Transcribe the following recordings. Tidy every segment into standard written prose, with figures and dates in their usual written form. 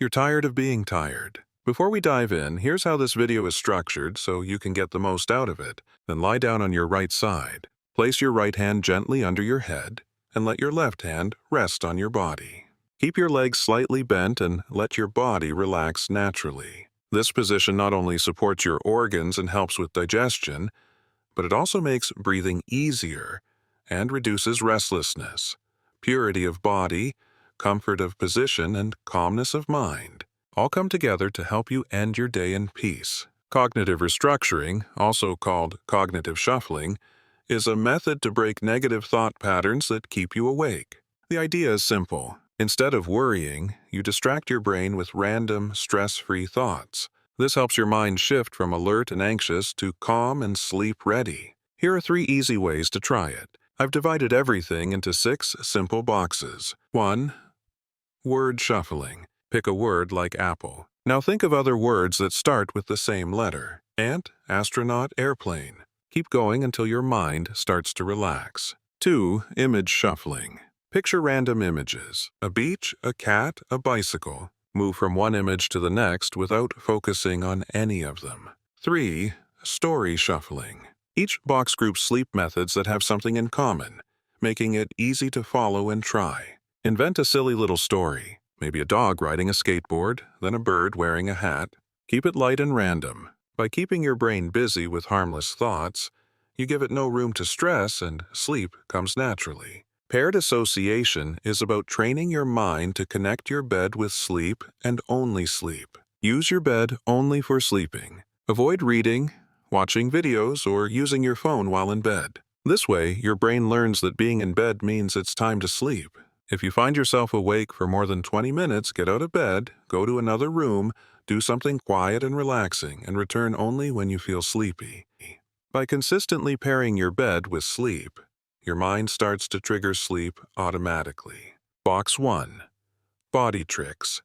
You're tired of being tired. Before we dive in, here's how this video is structured so you can get the most out of it. Then lie down on your right side. Place your right hand gently under your head and let your left hand rest on your body. Keep your legs slightly bent and let your body relax naturally. This position not only supports your organs and helps with digestion, but it also makes breathing easier and reduces restlessness. Purity of body, comfort of position, and calmness of mind all come together to help you end your day in peace. Cognitive restructuring, also called cognitive shuffling, is a method to break negative thought patterns that keep you awake. The idea is simple. Instead of worrying, you distract your brain with random, stress-free thoughts. This helps your mind shift from alert and anxious to calm and sleep-ready. Here are 3 easy ways to try it. I've divided everything into 6 simple boxes. 1. Word shuffling. Pick a word like apple. Now think of other words that start with the same letter. Ant, astronaut, airplane. Keep going until your mind starts to relax. 2. Image shuffling. Picture random images. A beach, a cat, a bicycle. Move from one image to the next without focusing on any of them. 3. Story shuffling. Each box groups sleep methods that have something in common, making it easy to follow and try. Invent a silly little story. Maybe a dog riding a skateboard, then a bird wearing a hat. Keep it light and random. By keeping your brain busy with harmless thoughts, you give it no room to stress and sleep comes naturally. Paired association is about training your mind to connect your bed with sleep and only sleep. Use your bed only for sleeping. Avoid reading, watching videos, or using your phone while in bed. This way, your brain learns that being in bed means it's time to sleep. If you find yourself awake for more than 20 minutes, get out of bed, go to another room, do something quiet and relaxing, and return only when you feel sleepy. By consistently pairing your bed with sleep, your mind starts to trigger sleep automatically. Box 1. Body tricks.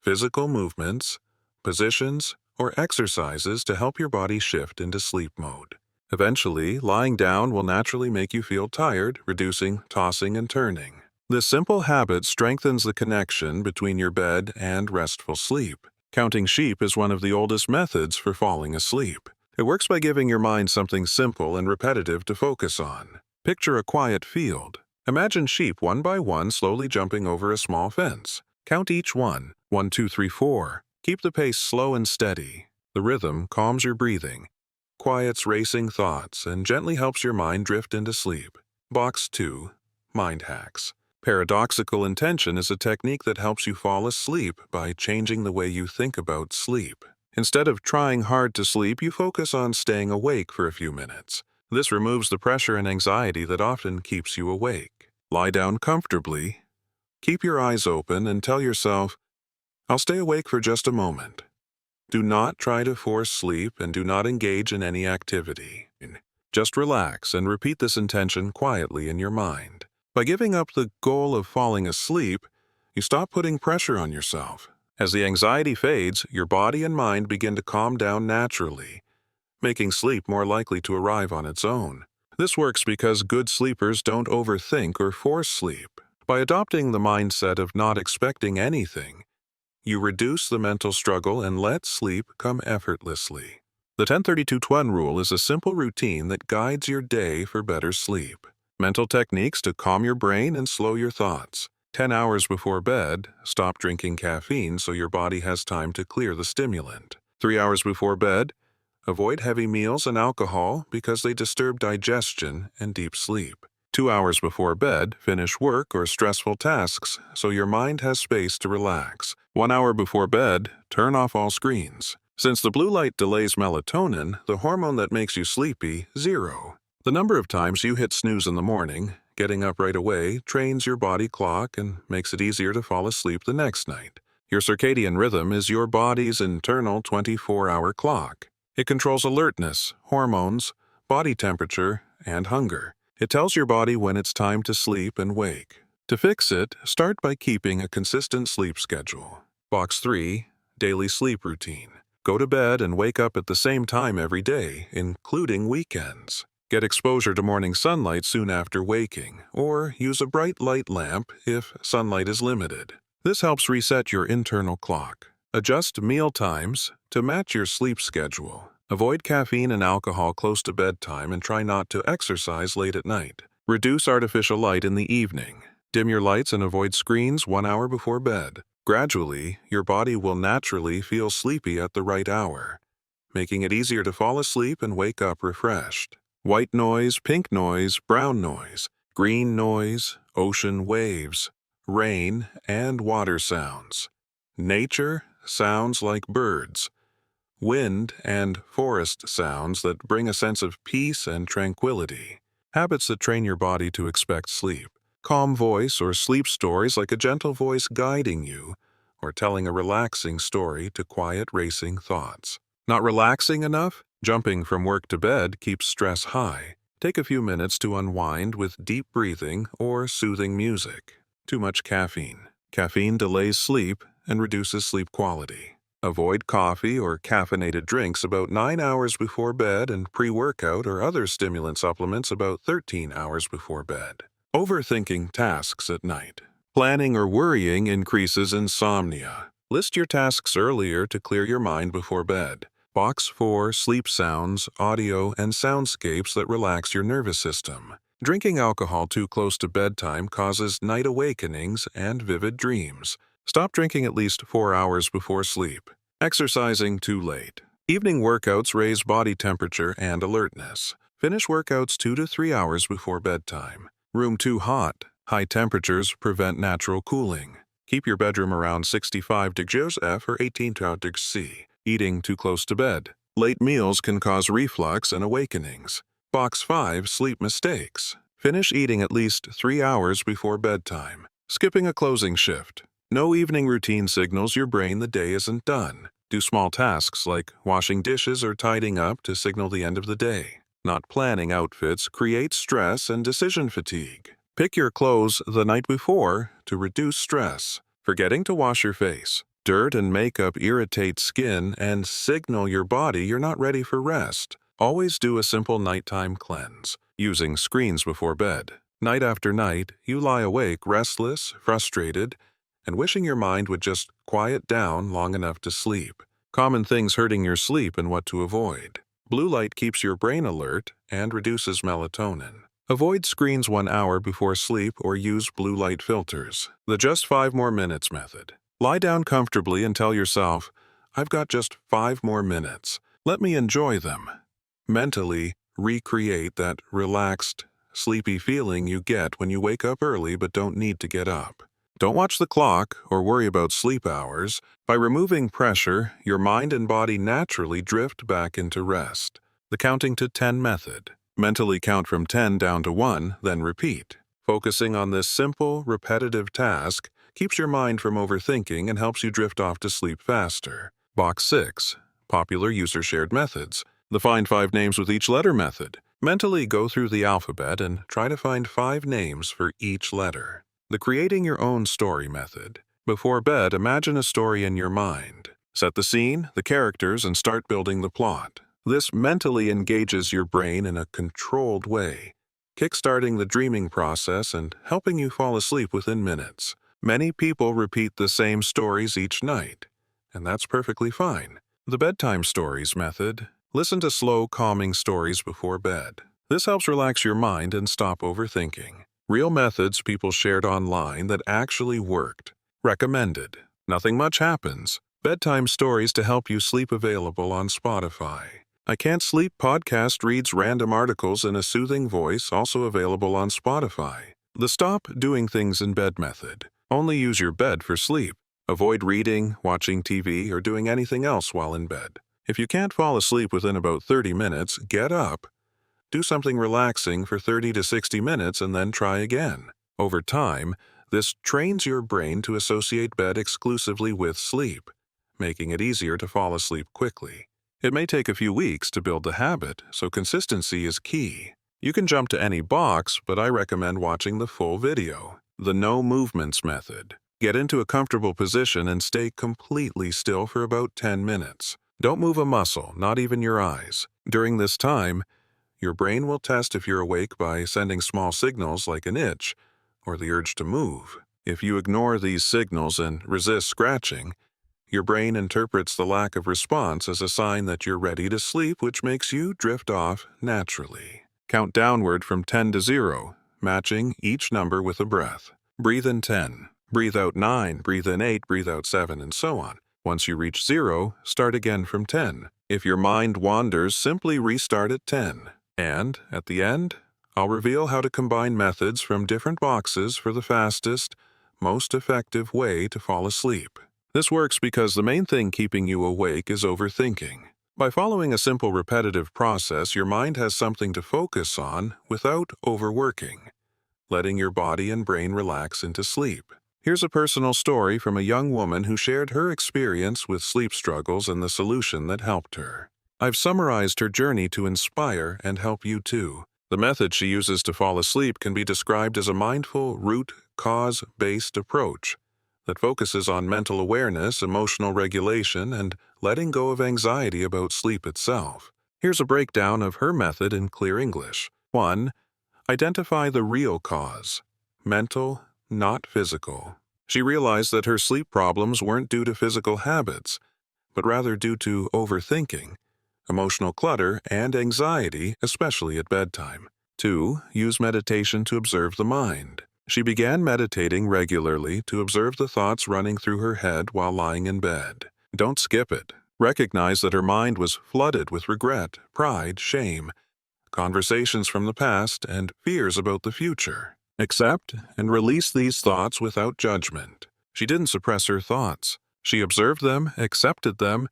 Physical movements, positions, or exercises to help your body shift into sleep mode. Eventually, lying down will naturally make you feel tired, reducing tossing and turning. This simple habit strengthens the connection between your bed and restful sleep. Counting sheep is one of the oldest methods for falling asleep. It works by giving your mind something simple and repetitive to focus on. Picture a quiet field. Imagine sheep one by one slowly jumping over a small fence. Count each one. 1, 2, 3, 4. Keep the pace slow and steady. The rhythm calms your breathing, quiets racing thoughts, and gently helps your mind drift into sleep. Box 2. Mind hacks. Paradoxical intention is a technique that helps you fall asleep by changing the way you think about sleep. Instead of trying hard to sleep, you focus on staying awake for a few minutes. This removes the pressure and anxiety that often keeps you awake. Lie down comfortably. Keep your eyes open and tell yourself, "I'll stay awake for just a moment." Do not try to force sleep and do not engage in any activity. Just relax and repeat this intention quietly in your mind. By giving up the goal of falling asleep, you stop putting pressure on yourself. As the anxiety fades, your body and mind begin to calm down naturally, making sleep more likely to arrive on its own. This works because good sleepers don't overthink or force sleep. By adopting the mindset of not expecting anything, you reduce the mental struggle and let sleep come effortlessly. The 10-32-20 rule is a simple routine that guides your day for better sleep. Mental techniques to calm your brain and slow your thoughts. 10 hours before bed, stop drinking caffeine so your body has time to clear the stimulant. 3 hours before bed, avoid heavy meals and alcohol because they disturb digestion and deep sleep. 2 hours before bed, finish work or stressful tasks so your mind has space to relax. 1 hour before bed, turn off all screens. Since the blue light delays melatonin, the hormone that makes you sleepy, 0. The number of times you hit snooze in the morning, getting up right away, trains your body clock and makes it easier to fall asleep the next night. Your circadian rhythm is your body's internal 24-hour clock. It controls alertness, hormones, body temperature, and hunger. It tells your body when it's time to sleep and wake. To fix it, start by keeping a consistent sleep schedule. Box 3. Daily sleep routine. Go to bed and wake up at the same time every day, including weekends. Get exposure to morning sunlight soon after waking, or use a bright light lamp if sunlight is limited. This helps reset your internal clock. Adjust meal times to match your sleep schedule. Avoid caffeine and alcohol close to bedtime and try not to exercise late at night. Reduce artificial light in the evening. Dim your lights and avoid screens 1 hour before bed. Gradually, your body will naturally feel sleepy at the right hour, making it easier to fall asleep and wake up refreshed. White noise, pink noise, brown noise, green noise, ocean waves, rain, and water sounds. Nature sounds like birds. Wind and forest sounds that bring a sense of peace and tranquility. Habits that train your body to expect sleep. Calm voice or sleep stories like a gentle voice guiding you, or telling a relaxing story to quiet racing thoughts. Not relaxing enough? Jumping from work to bed keeps stress high. Take a few minutes to unwind with deep breathing or soothing music. Too much caffeine. Caffeine delays sleep and reduces sleep quality. Avoid coffee or caffeinated drinks about 9 hours before bed and pre-workout or other stimulant supplements about 13 hours before bed. Overthinking tasks at night. Planning or worrying increases insomnia. List your tasks earlier to clear your mind before bed. Box for sleep sounds, audio, and soundscapes that relax your nervous system. Drinking alcohol too close to bedtime causes night awakenings and vivid dreams. Stop drinking at least 4 hours before sleep. Exercising too late. Evening workouts raise body temperature and alertness. Finish workouts 2 to 3 hours before bedtime. Room too hot. High temperatures prevent natural cooling. Keep your bedroom around 65 degrees F or 18 degrees C. Eating too close to bed. Late meals can cause reflux and awakenings. Box 5 sleep mistakes. Finish eating at least 3 hours before bedtime. Skipping a closing shift. No evening routine signals your brain the day isn't done. Do small tasks like washing dishes or tidying up to signal the end of the day. Not planning outfits creates stress and decision fatigue. Pick your clothes the night before to reduce stress. Forgetting to wash your face. Dirt and makeup irritate skin and signal your body you're not ready for rest. Always do a simple nighttime cleanse, using screens before bed. Night after night, you lie awake restless, frustrated, and wishing your mind would just quiet down long enough to sleep. Common things hurting your sleep and what to avoid. Blue light keeps your brain alert and reduces melatonin. Avoid screens 1 hour before sleep or use blue light filters. The just 5 more minutes method. Lie down comfortably and tell yourself, I've got just 5 more minutes. Let me enjoy them. Mentally recreate that relaxed, sleepy feeling you get when you wake up early but don't need to get up. Don't watch the clock or worry about sleep hours. By removing pressure, your mind and body naturally drift back into rest. The counting to 10 method. Mentally count from 10 down to 1, then repeat. Focusing on this simple, repetitive task keeps your mind from overthinking and helps you drift off to sleep faster. Box 6. Popular user-shared methods. The Find 5 Names with Each Letter method. Mentally go through the alphabet and try to find 5 names for each letter. The Creating Your Own Story method. Before bed, imagine a story in your mind. Set the scene, the characters, and start building the plot. This mentally engages your brain in a controlled way, kickstarting the dreaming process and helping you fall asleep within minutes. Many people repeat the same stories each night, and that's perfectly fine. The Bedtime Stories method. Listen to slow, calming stories before bed. This helps relax your mind and stop overthinking. Real methods people shared online that actually worked. Recommended. Nothing much happens. Bedtime stories to help you sleep available on Spotify. I Can't Sleep podcast reads random articles in a soothing voice, also available on Spotify. The Stop Doing Things in Bed method. Only use your bed for sleep. Avoid reading, watching TV, or doing anything else while in bed. If you can't fall asleep within about 30 minutes, get up. Do something relaxing for 30 to 60 minutes and then try again. Over time, this trains your brain to associate bed exclusively with sleep, making it easier to fall asleep quickly. It may take a few weeks to build the habit, so consistency is key. You can jump to any box, but I recommend watching the full video. The No Movements method. Get into a comfortable position and stay completely still for about 10 minutes. Don't move a muscle, not even your eyes. During this time, your brain will test if you're awake by sending small signals like an itch or the urge to move. If you ignore these signals and resist scratching, your brain interprets the lack of response as a sign that you're ready to sleep, which makes you drift off naturally. Count downward from 10 to 0, matching each number with a breath. Breathe in 10, breathe out 9, breathe in 8, breathe out 7, and so on. Once you reach 0, start again from 10. If your mind wanders, simply restart at 10. And, at the end, I'll reveal how to combine methods from different boxes for the fastest, most effective way to fall asleep. This works because the main thing keeping you awake is overthinking. By following a simple repetitive process, your mind has something to focus on without overworking, letting your body and brain relax into sleep. Here's a personal story from a young woman who shared her experience with sleep struggles and the solution that helped her. I've summarized her journey to inspire and help you too. The method she uses to fall asleep can be described as a mindful, root-cause-based approach that focuses on mental awareness, emotional regulation, and letting go of anxiety about sleep itself. Here's a breakdown of her method in clear English. 1. Identify the real cause. Mental, not physical. She realized that her sleep problems weren't due to physical habits, but rather due to overthinking, emotional clutter, and anxiety, especially at bedtime. 2. Use meditation to observe the mind. She began meditating regularly to observe the thoughts running through her head while lying in bed. Don't skip it. Recognize that her mind was flooded with regret, pride, shame, conversations from the past, and fears about the future. Accept and release these thoughts without judgment. She didn't suppress her thoughts. She observed them, accepted them,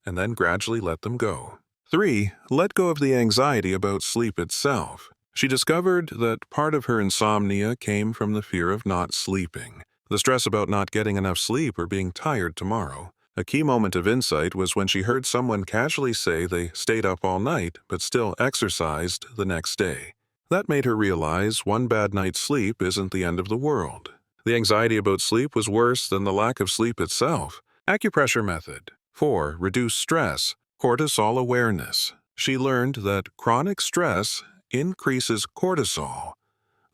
and then gradually let them go. 3. Let go of the anxiety about sleep itself. She discovered that part of her insomnia came from the fear of not sleeping, the stress about not getting enough sleep or being tired tomorrow. A key moment of insight was when she heard someone casually say they stayed up all night but still exercised the next day. That made her realize one bad night's sleep isn't the end of the world. The anxiety about sleep was worse than the lack of sleep itself. Acupressure method. 4. Reduce stress. Cortisol awareness. She learned that chronic stress increases cortisol,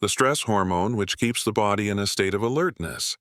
the stress hormone which keeps the body in a state of alertness,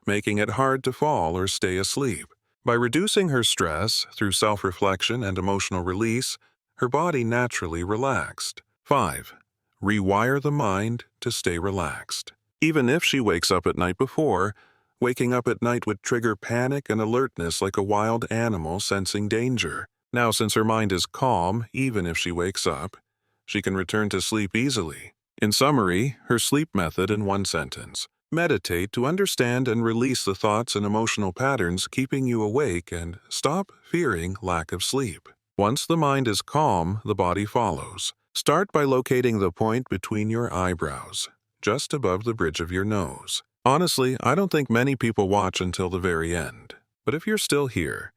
making it hard to fall or stay asleep. By reducing her stress through self-reflection and emotional release, her body naturally relaxed. 5. Rewire the mind to stay relaxed. Even if she wakes up at night before, waking up at night would trigger panic and alertness like a wild animal sensing danger. Now, since her mind is calm, even if she wakes up, she can return to sleep easily. In summary, her sleep method in one sentence. Meditate to understand and release the thoughts and emotional patterns keeping you awake and stop fearing lack of sleep. Once the mind is calm, the body follows. Start by locating the point between your eyebrows, just above the bridge of your nose. Honestly, I don't think many people watch until the very end. But if you're still here,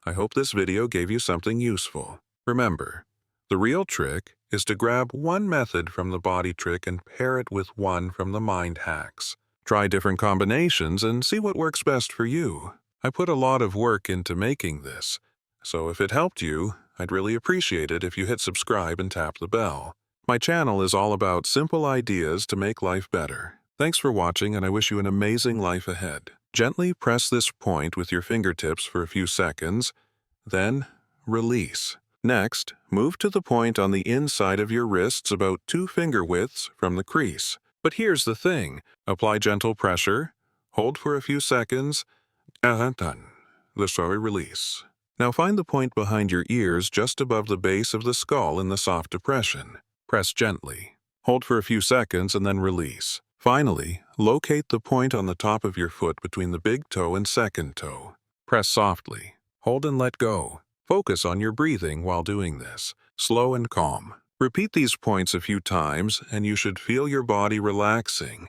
I hope this video gave you something useful. Remember, the real trick is to grab one method from the body trick and pair it with one from the mind hacks. Try different combinations and see what works best for you. I put a lot of work into making this, so if it helped you, I'd really appreciate it if you hit subscribe and tap the bell. My channel is all about simple ideas to make life better. Thanks for watching, and I wish you an amazing life ahead. Gently press this point with your fingertips for a few seconds, then release. Next, move to the point on the inside of your wrists about 2 finger widths from the crease. But here's the thing. Apply gentle pressure, hold for a few seconds, and done. Release. Now find the point behind your ears just above the base of the skull in the soft depression. Press gently. Hold for a few seconds and then release. Finally, locate the point on the top of your foot between the big toe and second toe. Press softly. Hold and let go. Focus on your breathing while doing this, slow and calm. Repeat these points a few times and you should feel your body relaxing,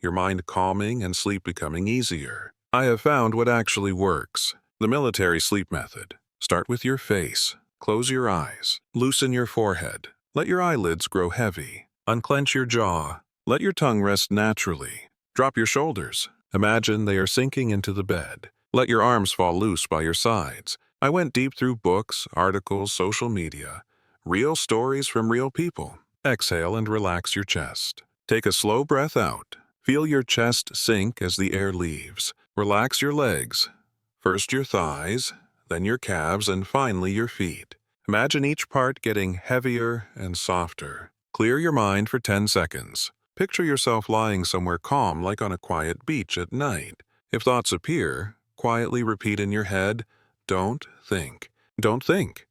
your mind calming, and sleep becoming easier. I have found what actually works. The military sleep method. Start with your face. Close your eyes. Loosen your forehead. Let your eyelids grow heavy. Unclench your jaw. Let your tongue rest naturally. Drop your shoulders. Imagine they are sinking into the bed. Let your arms fall loose by your sides. I went deep through books, articles, social media, real stories from real people. Exhale and relax your chest. Take a slow breath out. Feel your chest sink as the air leaves. Relax your legs. First your thighs, then your calves, and finally your feet. Imagine each part getting heavier and softer. Clear your mind for 10 seconds. Picture yourself lying somewhere calm, like on a quiet beach at night. If thoughts appear, quietly repeat in your head, "Don't think. Don't think."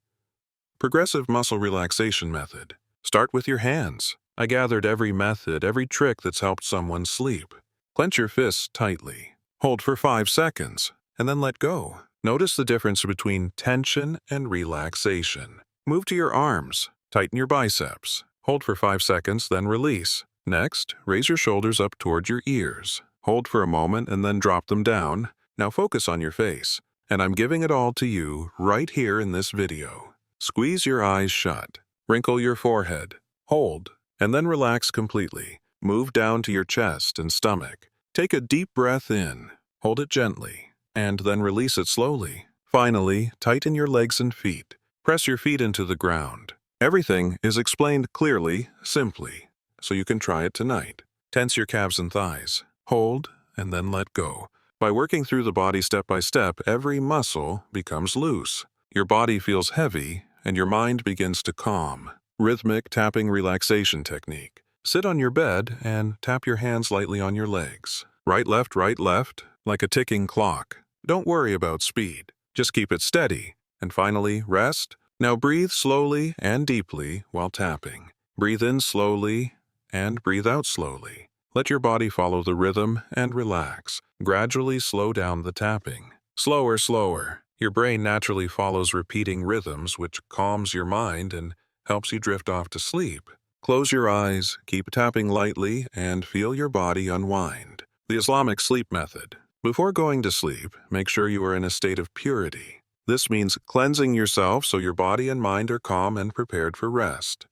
Progressive muscle relaxation method. Start with your hands. I gathered every method, every trick that's helped someone sleep. Clench your fists tightly. Hold for 5 seconds, and then let go. Notice the difference between tension and relaxation. Move to your arms. Tighten your biceps. Hold for 5 seconds, then release. Next, raise your shoulders up toward your ears. Hold for a moment and then drop them down. Now focus on your face. And I'm giving it all to you right here in this video. Squeeze your eyes shut. Wrinkle your forehead. Hold, and then relax completely. Move down to your chest and stomach. Take a deep breath in. Hold it gently, and then release it slowly. Finally, tighten your legs and feet. Press your feet into the ground. Everything is explained clearly, simply, so you can try it tonight. Tense your calves and thighs. Hold, and then let go. By working through the body step by step, every muscle becomes loose. Your body feels heavy, and your mind begins to calm. Rhythmic tapping relaxation technique. Sit on your bed and tap your hands lightly on your legs. Right, left, like a ticking clock. Don't worry about speed. Just keep it steady. And finally, rest. Now breathe slowly and deeply while tapping. Breathe in slowly and breathe out slowly. Let your body follow the rhythm and relax. Gradually slow down the tapping. Slower, slower. Your brain naturally follows repeating rhythms, which calms your mind and helps you drift off to sleep. Close your eyes, keep tapping lightly, and feel your body unwind. The Islamic sleep method. Before going to sleep, make sure you are in a state of purity. This means cleansing yourself so your body and mind are calm and prepared for rest.